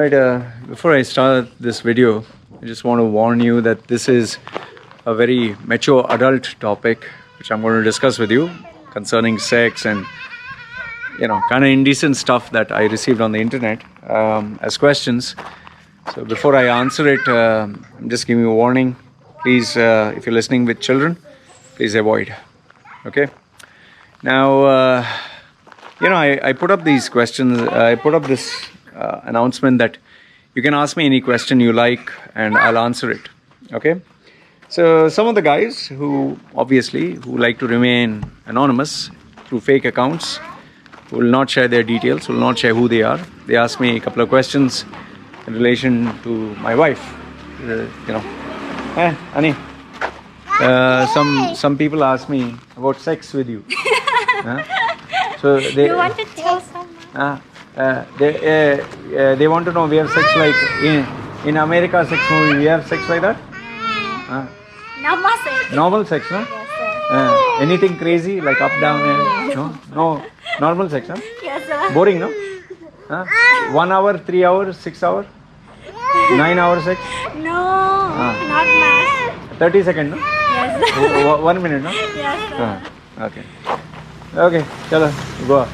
Alright, before I start this video, I just want to warn you that this is a very mature adult topic which I'm going to discuss with you concerning sex and kind of indecent stuff that I received on the internet as questions. So before I answer it, I'm just giving you a warning. Please, if you're listening with children, please avoid. Okay? Now, I put up these questions. I put up this announcement that you can ask me any question you like and I'll answer it. Okay? So some of the guys who like to remain anonymous through fake accounts, who will not share their details, will not share who they are. They asked me a couple of questions in relation to my wife. Honey. Some people ask me about sex with you. So they, you want to tell someone? They want to know we have sex like in America sex movie. We have sex like that. Normal sex. Normal sex, no? Yes, sir. Anything crazy like up down and no normal sex, no? Yes, sir. Boring, no? 1 hour, 3 hours, 6 hours, 9 hours sex. No, not much. 30 seconds, no? Yes, sir. 1 minute, no? Yes, sir. Okay, chalo, go.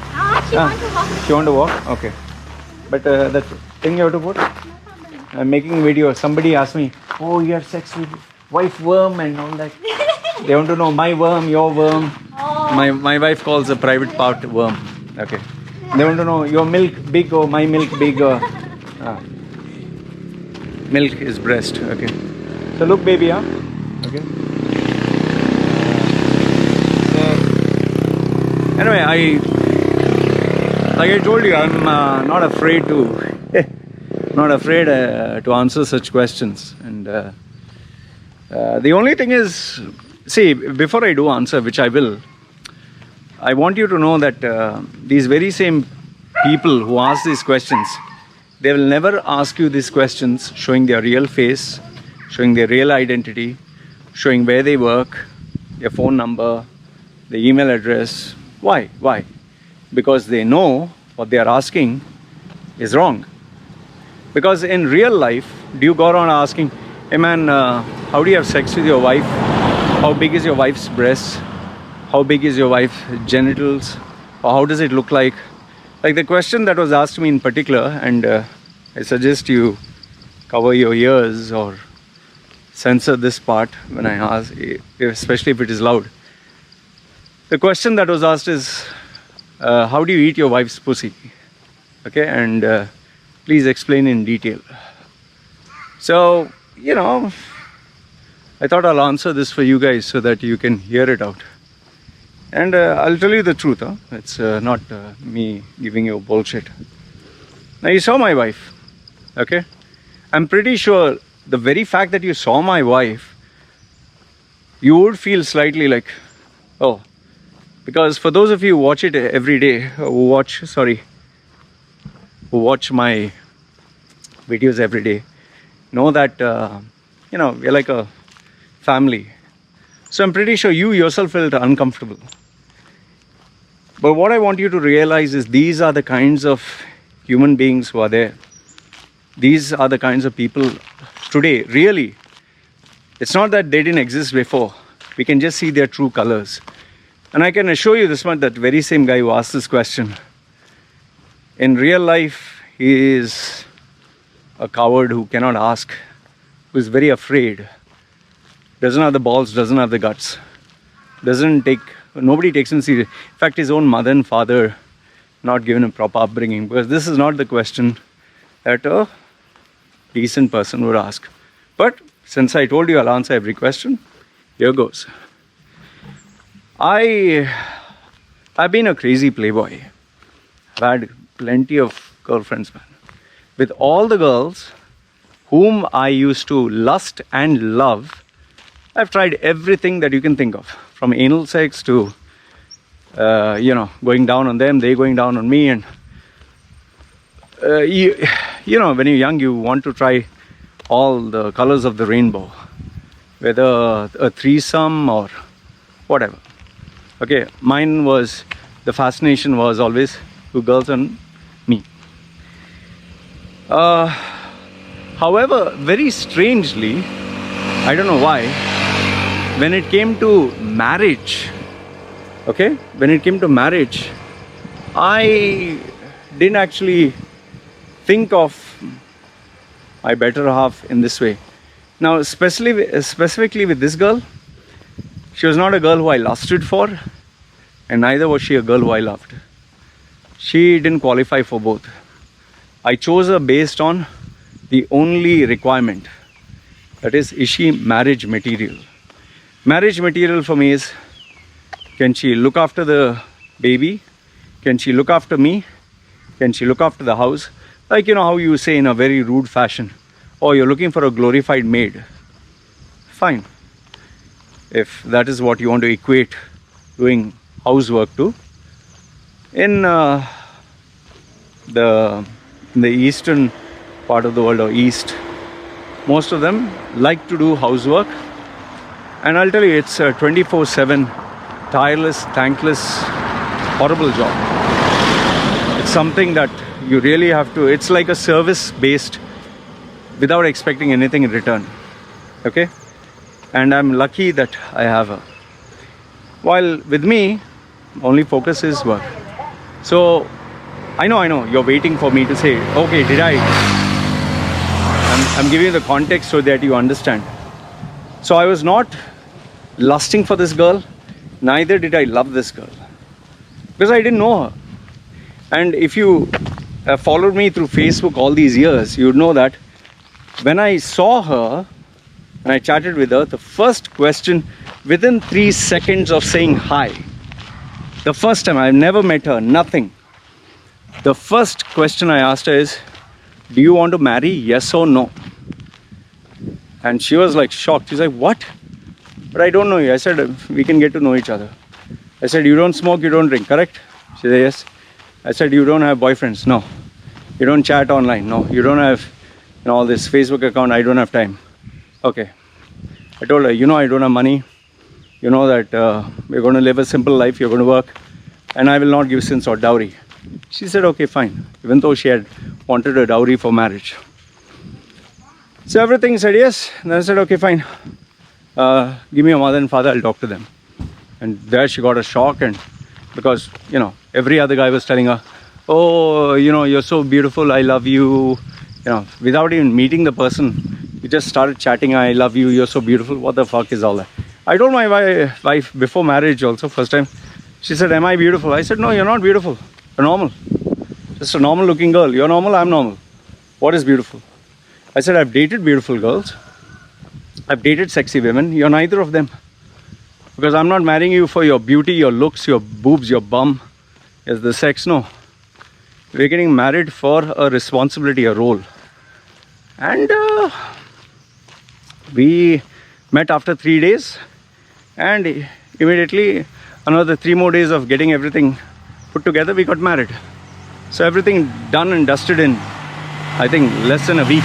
She want to walk. She want to walk? Okay. But that thing you have to put? I'm making a video. Somebody asked me, oh, you have sex with wife worm and all that. They want to know my worm, your worm. Oh. My wife calls a private part worm. Okay. They want to know your milk big or my milk big or... Milk is breast. Okay. So look baby, huh? Okay. Anyway, like I told you, I'm not afraid to answer such questions. And the only thing is, see, before I do answer, which I will, I want you to know that these very same people who ask these questions, they will never ask you these questions showing their real face, showing their real identity, showing where they work, their phone number, their email address. Why? Because they know what they are asking is wrong. Because in real life, do you go around asking, hey man, how do you have sex with your wife? How big is your wife's breast? How big is your wife's genitals? Or how does it look like? Like the question that was asked me in particular, and I suggest you cover your ears or censor this part when I ask, especially if it is loud. The question that was asked is, how do you eat your wife's pussy? Okay, and please explain in detail. So, I thought I'll answer this for you guys so that you can hear it out. And I'll tell you the truth, huh? It's not me giving you bullshit. Now, you saw my wife, okay? I'm pretty sure the very fact that you saw my wife, you would feel slightly like, oh, because for those of you who watch it every day, who watch my videos every day, know that, we're like a family. So I'm pretty sure you yourself felt uncomfortable. But what I want you to realize is these are the kinds of human beings who are there. These are the kinds of people today, really. It's not that they didn't exist before. We can just see their true colors. And I can assure you this much, that very same guy who asked this question, in real life, he is a coward who cannot ask, who is very afraid, doesn't have the balls, doesn't have the guts, nobody takes him serious. In fact, his own mother and father not given him proper upbringing, because this is not the question that a decent person would ask. But since I told you I'll answer every question, here goes. I've been a crazy playboy. I've had plenty of girlfriends, man. With all the girls whom I used to lust and love, I've tried everything that you can think of. From anal sex to, going down on them, they going down on me. And, when you're young, you want to try all the colors of the rainbow. Whether a threesome or whatever. Okay, mine was, the fascination was always with girls and me. However, very strangely, I don't know why, when it came to marriage, okay, when it came to marriage, I didn't actually think of my better half in this way. Now, specifically with this girl, she was not a girl who I lusted for, and neither was she a girl who I loved. She didn't qualify for both. I chose her based on the only requirement. That is she marriage material? Marriage material for me is, can she look after the baby? Can she look after me? Can she look after the house? Like, you know how you say in a very rude fashion, oh, you're looking for a glorified maid. Fine. If that is what you want to equate doing housework to. In the eastern part of the world, or east, most of them like to do housework. And I'll tell you, it's a 24/7, tireless, thankless, horrible job. It's something that you really have to, it's like a service based without expecting anything in return. Okay? And I'm lucky that I have her. While with me, only focus is work. So, I know, you're waiting for me to say, okay, did I? I'm giving you the context so that you understand. So I was not lusting for this girl, neither did I love this girl. Because I didn't know her. And if you have followed me through Facebook all these years, you would know that when I saw her, and I chatted with her, the first question, within 3 seconds of saying hi, the first time, I've never met her, nothing. The first question I asked her is, do you want to marry, yes or no? And she was like shocked. She's like, what? But I don't know you. I said, we can get to know each other. I said, you don't smoke, you don't drink, correct? She said, yes. I said, you don't have boyfriends? No. You don't chat online? No. You don't have all this Facebook account? I don't have time. Okay. I told her, I don't have money. You know that we're going to live a simple life. You're going to work. And I will not give sins or dowry. She said, okay, fine. Even though she had wanted a dowry for marriage. So everything said yes. And I said, okay, fine. Give me your mother and father. I'll talk to them. And there she got a shock. And because, every other guy was telling her, oh, you're so beautiful. I love you. Without even meeting the person, you just started chatting. I love you. You're so beautiful. What the fuck is all that? I told my wife before marriage also, first time. She said, am I beautiful? I said, no, you're not beautiful. You're normal. Just a normal looking girl. You're normal, I'm normal. What is beautiful? I said, I've dated beautiful girls. I've dated sexy women. You're neither of them. Because I'm not marrying you for your beauty, your looks, your boobs, your bum. Yes, the sex, no. We're getting married for a responsibility, a role. And we met after 3 days. And immediately, another 3 more days of getting everything put together, we got married. So everything done and dusted in, I think, less than a week.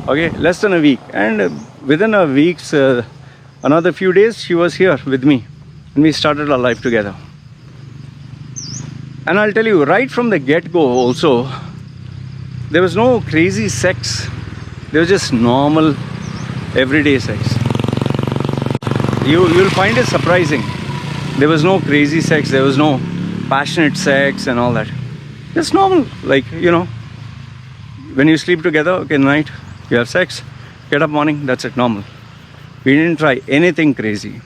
Okay, less than a week. And within a week's, another few days, she was here with me. And we started our life together. And I'll tell you, right from the get-go also, there was no crazy sex. There was just normal, everyday sex. You'll find it surprising. There was no crazy sex. There was no passionate sex and all that. Just normal, like, when you sleep together, okay, night, you have sex, get up morning, that's it, normal. We didn't try anything crazy.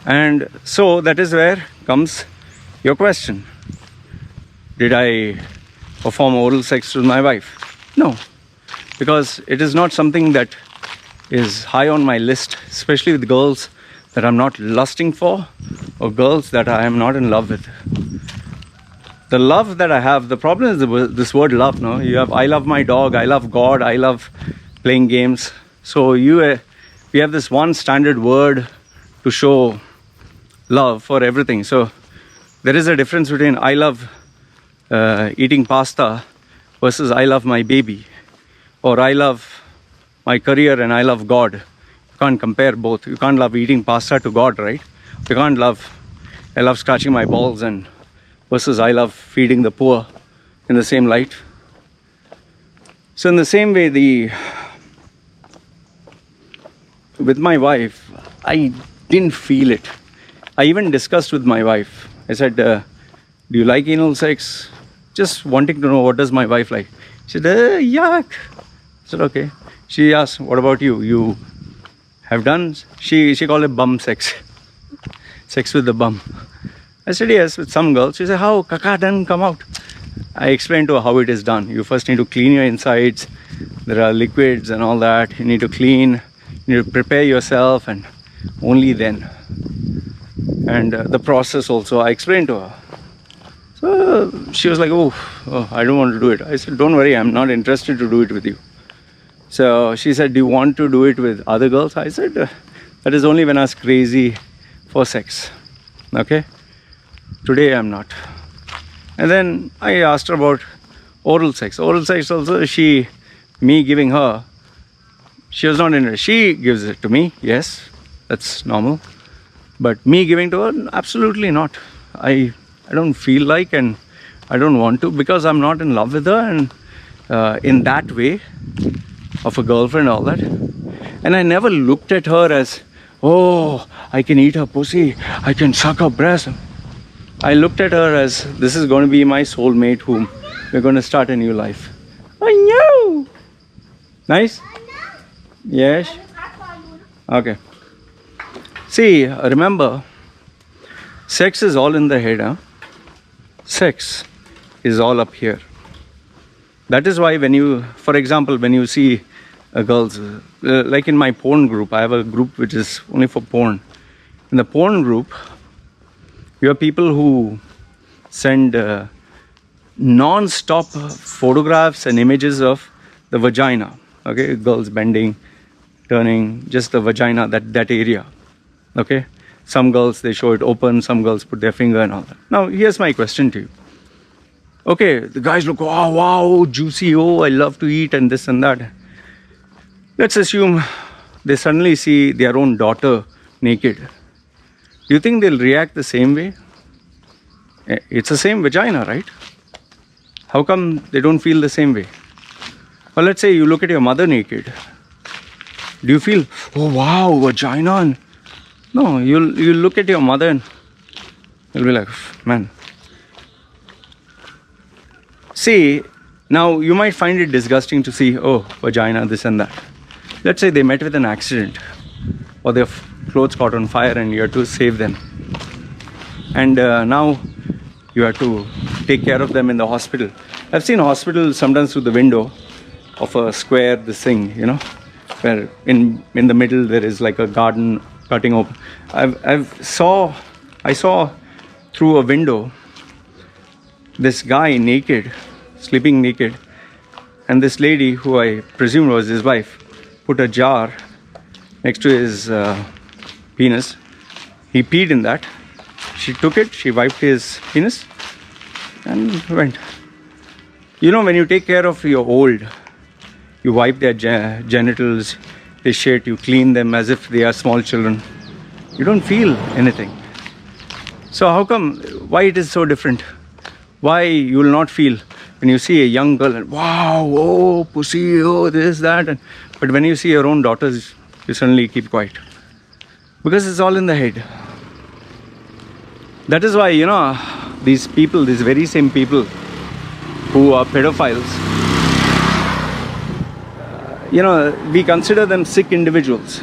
And so that is where comes your question. Did I perform oral sex with my wife? No, because it is not something that is high on my list, especially with girls that I'm not lusting for or girls that I am not in love with. The love that I have, the problem is this word love, no? You have, I love my dog, I love God, I love playing games. So we have this one standard word to show love for everything. So there is a difference between I love eating pasta versus I love my baby, or I love my career and I love God. You can't compare both. You can't love eating pasta to God, right? You can't I love scratching my balls and versus I love feeding the poor in the same light. So in the same way, with my wife, I didn't feel it. I even discussed with my wife. I said, do you like anal sex? Just wanting to know, what does my wife like? She said, yuck. I said, okay. She asked, what about you? You have done? She called it bum sex. Sex with the bum. I said, yes, with some girls. She said, how? Kaka doesn't come out. I explained to her how it is done. You first need to clean your insides. There are liquids and all that. You need to clean. You need to prepare yourself, and only then. And the process also, I explained to her. So she was like, oh, I don't want to do it. I said, don't worry, I'm not interested to do it with you. So she said, do you want to do it with other girls? I said, that is only when I was crazy for sex. Okay? Today I'm not. And then I asked her about oral sex. Oral sex also, me giving her, she was not interested. She gives it to me, yes, that's normal. But me giving to her, absolutely not. I don't feel like, and I don't want to, because I'm not in love with her, and in that way of a girlfriend, all that. And I never looked at her as, oh, I can eat her pussy, I can suck her breast. I looked at her as, this is going to be my soulmate whom we're going to start a new life. Oh no! Nice? Yes? Okay. See, remember, sex is all in the head, huh? Sex is all up here. That is why when you, for example, when you see girls, like in my porn group, I have a group which is only for porn. In the porn group, you have people who send non-stop photographs and images of the vagina. Okay, girls bending, turning, just the vagina, that area. Okay, some girls, they show it open, some girls put their finger and all that. Now, here's my question to you. Okay, the guys look, oh, wow, juicy, oh, I love to eat and this and that. Let's assume they suddenly see their own daughter naked. Do you think they'll react the same way? It's the same vagina, right? How come they don't feel the same way? Or let's say you look at your mother naked. Do you feel, oh wow, vagina? No, you'll look at your mother and you'll be like, man. See, now you might find it disgusting to see, oh, vagina, this and that. Let's say they met with an accident, or their clothes caught on fire and you have to save them. And now you have to take care of them in the hospital. I've seen hospitals sometimes through the window of a square, this thing, you know, where in the middle there is like a garden cutting open. I saw through a window this guy naked, sleeping naked, and this lady, who I presume was his wife, put a jar next to his penis. He peed in that. She took it, she wiped his penis and went. You know, when you take care of your old, you wipe their genitals, they shit, you clean them as if they are small children. You don't feel anything. So how come, why it is so different? Why you will not feel when you see a young girl and wow, oh, pussy, oh, this, that. But when you see your own daughters, you suddenly keep quiet. Because it's all in the head. That is why, you know, these people, these very same people who are pedophiles, you know, we consider them sick individuals.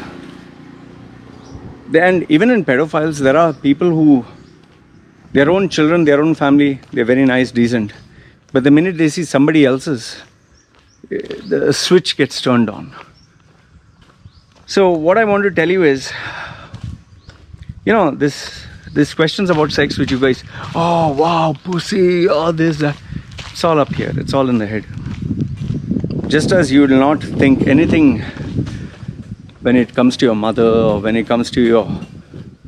And even in pedophiles, there are people who, their own children, their own family, they're very nice, decent. But the minute they see somebody else's, the switch gets turned on. So what I want to tell you is, you know, this questions about sex which you guys, oh wow, pussy, oh this, that, it's all up here, it's all in the head. Just as you will not think anything when it comes to your mother or when it comes to your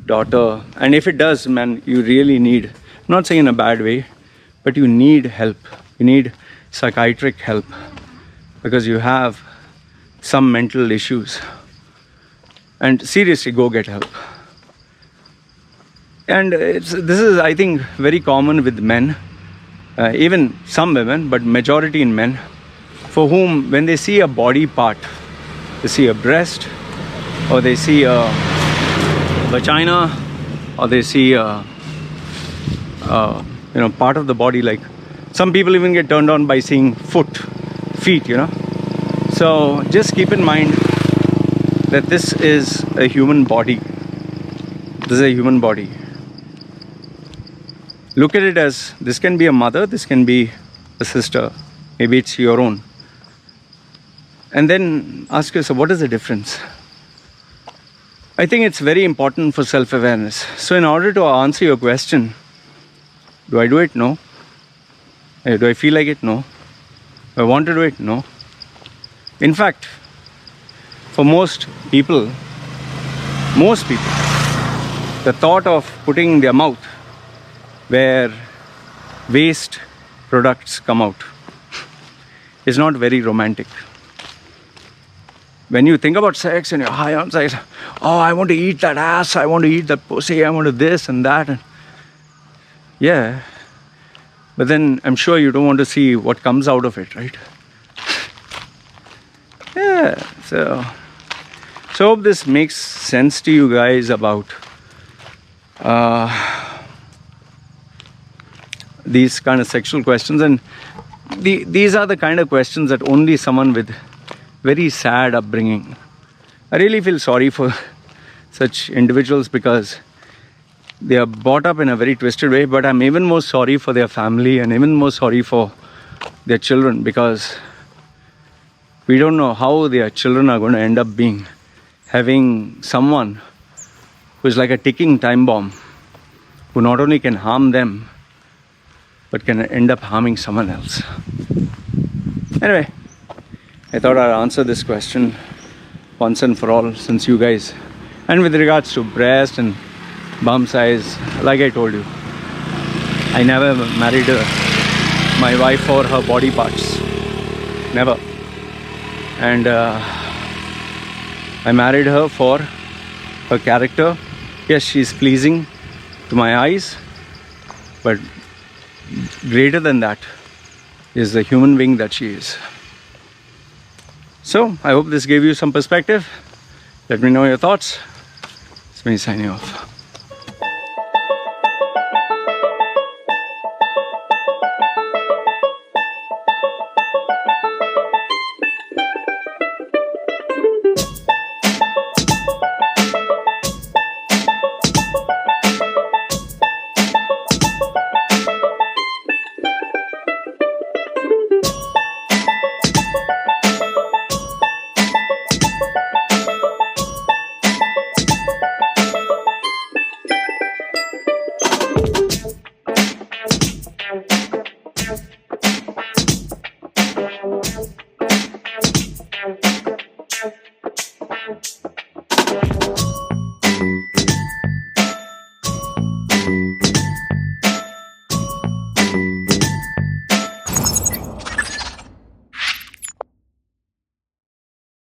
daughter, and if it does, man, you really need, I'm not saying in a bad way, but you need help. You need psychiatric help because you have some mental issues. And seriously, go get help. And this is, I think, very common with men, even some women, but majority in men. for whom when they see a body part, they see a breast, or they see a vagina, or they see a part of the body, like some people even get turned on by seeing feet. So just keep in mind that this is a human body. This is a human body. Look at it as this can be a mother, this can be a sister, maybe it's your own. And then ask yourself, what is the difference? I think it's very important for self-awareness. So in order to answer your question, do I do it? No. Do I feel like it? No. Do I want to do it? No. In fact, for most people, the thought of putting in their mouth where waste products come out is not very romantic. When you think about sex and you're high on sex, oh, I want to eat that ass, I want to eat that pussy, I want to this and that. And yeah, but then I'm sure you don't want to see what comes out of it, right? Yeah, so hope this makes sense to you guys about these kind of sexual questions. And these are the kind of questions that only someone with very sad upbringing. I really feel sorry for such individuals because they are brought up in a very twisted way, but I'm even more sorry for their family and even more sorry for their children, because we don't know how their children are going to end up being, having someone who's like a ticking time bomb, who not only can harm them, but can end up harming someone else. Anyway, I thought I'd answer this question once and for all, since you guys, and with regards to breast and bum size, like I told you, I never married my wife for her body parts, never. And I married her for her character. Yes, she's pleasing to my eyes, but greater than that is the human being that she is. So I hope this gave you some perspective. Let me know your thoughts. It's me signing off.